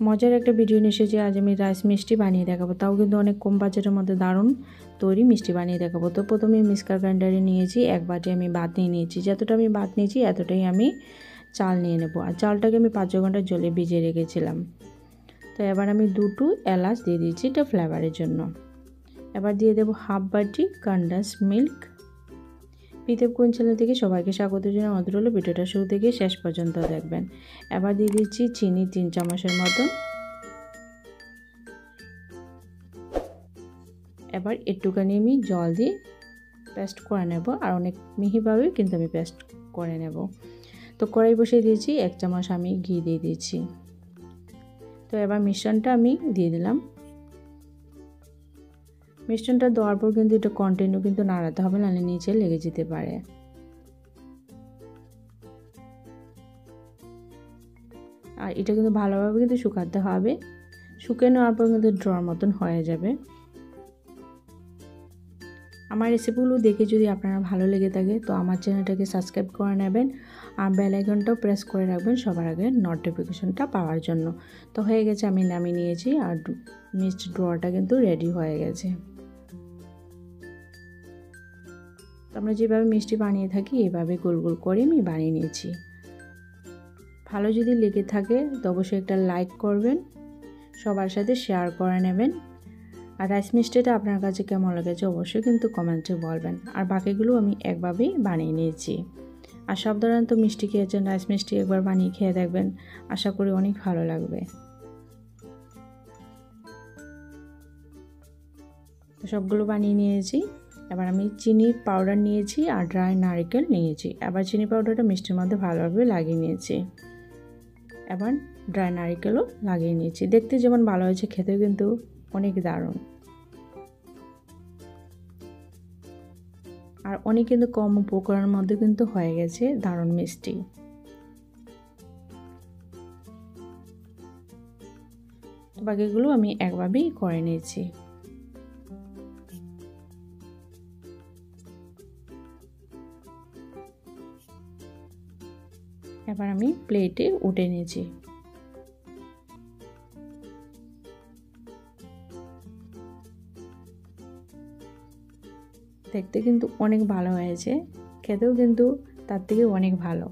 মজার একটা ভিডিও নিয়ে এসেছি। আজ আমি রাইস মিষ্টি বানিয়ে দেখাবো, তাও কিন্তু অনেক কম বাজেটের মধ্যে দারুণ তৈরি মিষ্টি বানিয়ে দেখাবো। তো প্রথমে মিক্সার গ্রাইন্ডারে নিয়েছি 1 বাটি আমি ভাত নিয়ে নিয়েছি। যতটা আমি ভাত নিয়েছি এতটাই আমি চাল নিয়ে নেব। আর চালটাকে আমি 5 ঘন্টা জলে ভিজিয়ে রেখেছিলাম। তো এবার আমি 2টো এলাচ দিয়ে দিয়েছি এটা ফ্লেভারের জন্য। এবার দিয়ে দেবো হাফ বাটি কনডেন্স মিল্ক। পিতেব কোন চ্যানেল থেকে সবাইকে স্বাগত জানাই। আমাদের হলো ভিডিওটা শুরু থেকে শেষ পর্যন্ত দেখবেন। এবার দিয়ে দিচ্ছি চিনি 3 চামচের মতন। এবার একটুখানি আমি জল দিয়ে পেস্ট করে নেব, আর অনেক মিহিভাবে কিন্তু আমি পেস্ট করে নেব। তো কড়াই বসিয়ে দিয়েছি, 1 চামচ আমি ঘি দিয়ে দিয়েছি। তো এবার মিশ্রণটা আমি দিয়ে দিলাম। মিশ্রণটা দেওয়ার পর কিন্তু এটা কন্টিনিউ কিন্তু নাড়াতে হবে, নাহলে নিচে লেগে যেতে পারে। আর এটা কিন্তু ভালোভাবে কিন্তু শুকাতে হবে। শুকিয়ে নেওয়ার পর কিন্তু ড্রর মতন হয়ে যাবে। আমার রেসিপিগুলো দেখে যদি আপনারা ভালো লেগে থাকে তো আমার চ্যানেলটাকে সাবস্ক্রাইব করে নেবেন, আর বেল আইকনটাও প্রেস করে রাখবেন সবার আগে নোটিফিকেশনটা পাওয়ার জন্য। তো হয়ে গেছে, আমি নামিয়ে নিয়েছি, আর মিষ্টি ড্রটা কিন্তু রেডি হয়ে গেছে। আমরা যেভাবে মিষ্টি বানিয়ে থাকি এইভাবে গোল গোল করে আমি বানিয়ে নিয়েছি। ভালো যদি লেগে থাকে তো অবশ্যই একটা লাইক করবেন, সবার সাথে শেয়ার করে নেবেন। আর রাইস মিষ্টিটা আপনার কাছে কেমন লেগেছে অবশ্যই কিন্তু কমেন্টে বলবেন। আর বাকিগুলো আমি একভাবেই বানিয়ে নিয়েছি। আর সব ধরনের তো মিষ্টি খেয়েছেন, রাইস মিষ্টি একবার বানিয়ে খেয়ে দেখবেন, আশা করি অনেক ভালো লাগবে। তো সবগুলো বানিয়ে নিয়েছি। এবার আমি চিনি পাউডার নিয়েছি আর ড্রাই নারকেল নিয়েছি। এবার চিনি পাউডারটা মিষ্টির মধ্যে ভালোভাবে লাগিয়ে নিয়েছি। এবার ড্রাই নারকেলও লাগিয়ে নিয়েছি। দেখতে যেমন ভালো হয়েছে, খেতেও কিন্তু অনেক দারুণ। আর অনেক কিন্তু কম উপকরণের মধ্যে কিন্তু হয়ে গেছে দারুণ মিষ্টি। বাকিগুলো আমি একভাবেই করে নিয়েছি। এবার আমি প্লেটে উঠে নিয়েছি। দেখতে কিন্তু অনেক ভালো হয়েছে, খেতেও কিন্তু তার থেকে অনেক ভালো।